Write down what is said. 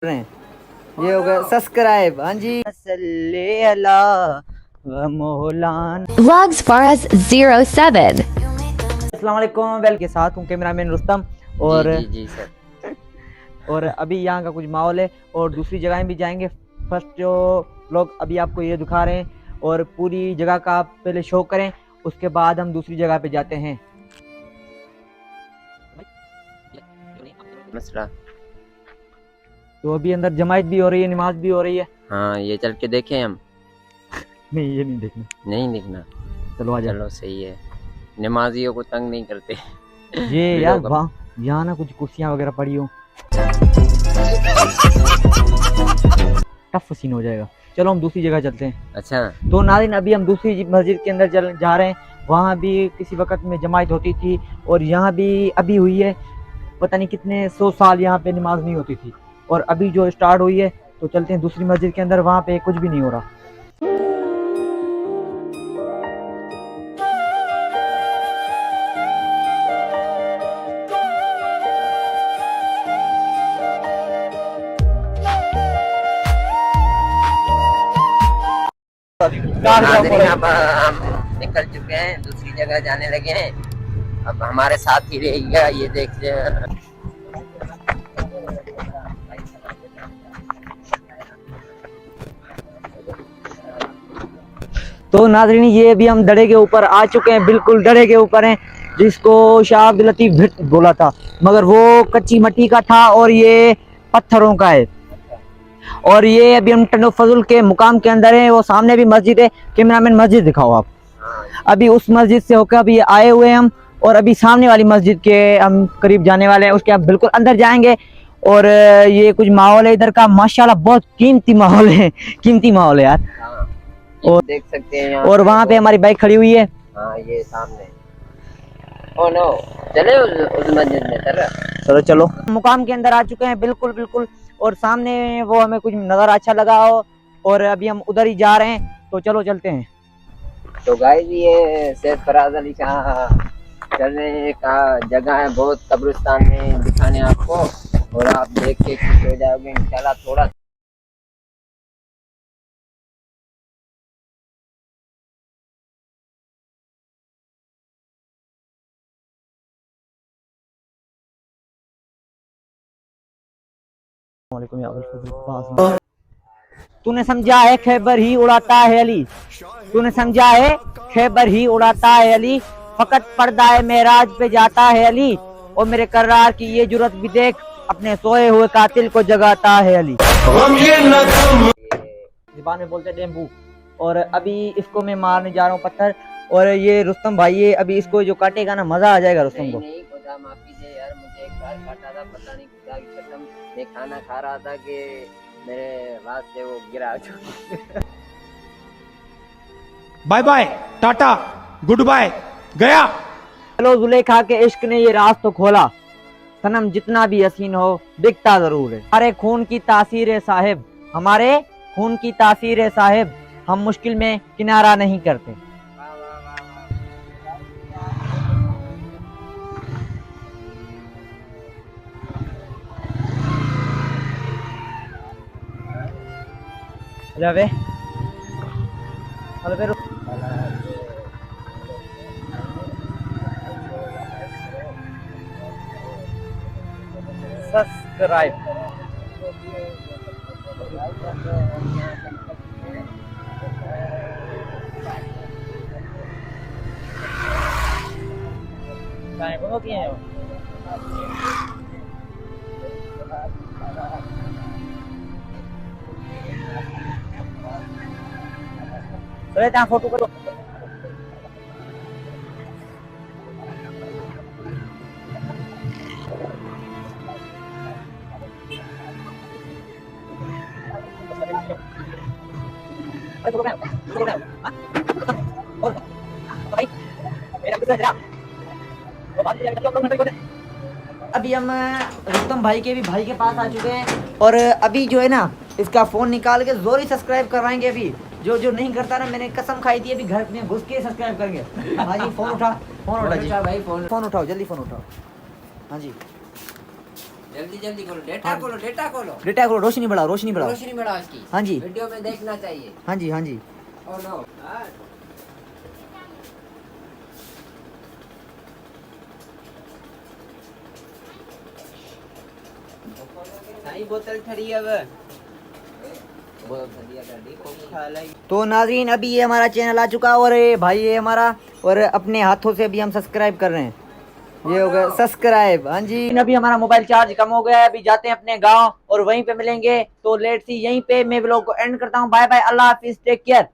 रहे हैं। ये हो गया सब्सक्राइब। हाँ जी, सल्ले अला व मौलान। Vlogs Faraz 07। अस्सलाम वालेकुम। वेल के साथ हूँ कैमरामैन रुस्तम और जी सर। और अभी यहाँ का कुछ माहौल है और दूसरी जगह भी जाएंगे। फर्स्ट जो लोग अभी आपको ये दिखा रहे हैं और पूरी जगह का आप पहले शो करें, उसके बाद हम दूसरी जगह पे जाते हैं। मसला तो अभी अंदर जमात भी हो रही है, नमाज भी हो रही है। हाँ, ये चल के देखें हम। नहीं, ये नहीं देखना। नहीं देखना। चलो आ जाओ। चलो सही है, नमाजियों को तंग नहीं करते। ये यार वहाँ यहाँ ना कुछ कुर्सियाँ वगैरह पड़ी हो, टफ सीन हो जाएगा। चलो हम दूसरी जगह चलते हैं। अच्छा, तो नाज़रीन अभी हम दूसरी मस्जिद के अंदर जा रहे हैं। वहाँ भी किसी वक्त में जमात होती थी और यहाँ भी अभी हुई है। पता नहीं कितने 100 साल यहाँ पे नमाज नहीं होती थी और अभी जो स्टार्ट हुई है। तो चलते हैं दूसरी मस्जिद के अंदर, वहाँ पे कुछ भी नहीं हो रहा। नाज़रीन अब हम निकल चुके हैं, दूसरी जगह जाने लगे हैं। अब हमारे साथ ही रहेगा, ये देखते हैं। तो नाज़रीन ये भी हम दड़े के ऊपर आ चुके हैं, बिल्कुल दड़े के ऊपर हैं, जिसको शाह अब्दुल लतीफ भट्ट बोला था, मगर वो कच्ची मिट्टी का था और ये पत्थरों का है। और ये अभी हम टंडो फजल के मुकाम के अंदर है। वो सामने भी मस्जिद है। कैमरामैन मस्जिद दिखाओ आप। अभी उस मस्जिद से होकर अभी आए हुए हम और अभी सामने वाली मस्जिद के हम करीब जाने वाले हैं। उसके आप बिल्कुल अंदर जाएंगे और ये कुछ माहौल है इधर का, माशाल्लाह बहुत कीमती माहौल है, कीमती माहौल है यार। और देख सकते हैं यहाँ, और वहाँ पे हमारी बाइक खड़ी हुई है। हाँ ये सामने। ओ नो, चले उस मस्जिद में सर। चलो चलो, मुकाम के अंदर आ चुके हैं बिल्कुल बिल्कुल। और सामने वो हमें कुछ नज़र अच्छा लगा हो और अभी हम उधर ही जा रहे हैं। तो चलो चलते हैं। तो गाइस ये सैयद फराज अली शाह चलने का जगह है, बहुत कब्रिस्तान में दिखाने आपको, और आप देख के खुश हो जाओगे इंशाल्लाह। थोड़ा तूने समझा है खैबर ही उड़ाता है अली, तूने समझा है खैबर ही उड़ाता है अली, फकत पर्दा है मेराज पे जाता है अली, और मेरे कर्रार की ये जुर्रत भी देख, अपने सोए हुए कातिल को जगाता है अली। ज़बान में बोलते डेम्बू। और अभी इसको मैं मारने जा रहा हूँ पत्थर, और ये रुस्तम भाई है, अभी इसको जो काटेगा ना मजा आ जाएगा रुस्तम को। नहीं खुदा माफी दे यार, मुझे एक बार काटा था, पता नहीं खुदा की कसम, मैं खाना खा रहा था कि मेरे हाथ से वो गिरा। Bye bye, tata, goodbye, गया। चलो जुलेखा के इश्क ने ये राज तो खोला, सनम जितना भी हसीन हो दिखता जरूर है। हमारे खून की तासीर है साहिब, हमारे खून की तासीर है साहिब, हम मुश्किल में किनारा नहीं करते। रवे सब्सक्राइब। फोटो करो। अभी हम रुस्तम भाई के भी भाई के पास आ चुके हैं और अभी जो है ना इसका फोन निकाल के जोर ही सब्सक्राइब करवाएंगे। अभी जो जो नहीं करता ना, मैंने कसम खाई थी, अभी घर में घुस के सब्सक्राइब करेंगे। हाँ जी, फोन उठा जी, फोन उठाओ, जल्दी फोन उठाओ। हाँ जी, जल्दी जल्दी खोलो, डेटा खोलो, डेटा खोलो, डेटा खोलो, रोशनी बढ़ाओ, रोशनी बढ़ाओ। रोशनी बढ़ाओ इसकी। हाँ जी, वीडियो में देखना चाहिए। हाँ जी, हाँ जी। Oh no. सारी बोतल ठरी अब। बोतल ठरी है, खूब खा लाई। तो नाज़रीन अभी ये हमारा चैनल आ चुका और ये भाई ये हमारा और अपने हाथों से अभी हम सब्सक्राइब कर रहे हैं। ये हो गया सब्सक्राइब। हाँ जी, अभी हमारा मोबाइल चार्ज कम हो गया है, अभी जाते हैं अपने गांव और वहीं पे मिलेंगे। तो लेट्स सी, यहीं पे मैं व्लॉग को एंड करता हूँ। बाय बाय, अल्लाह हाफिज, टेक केयर।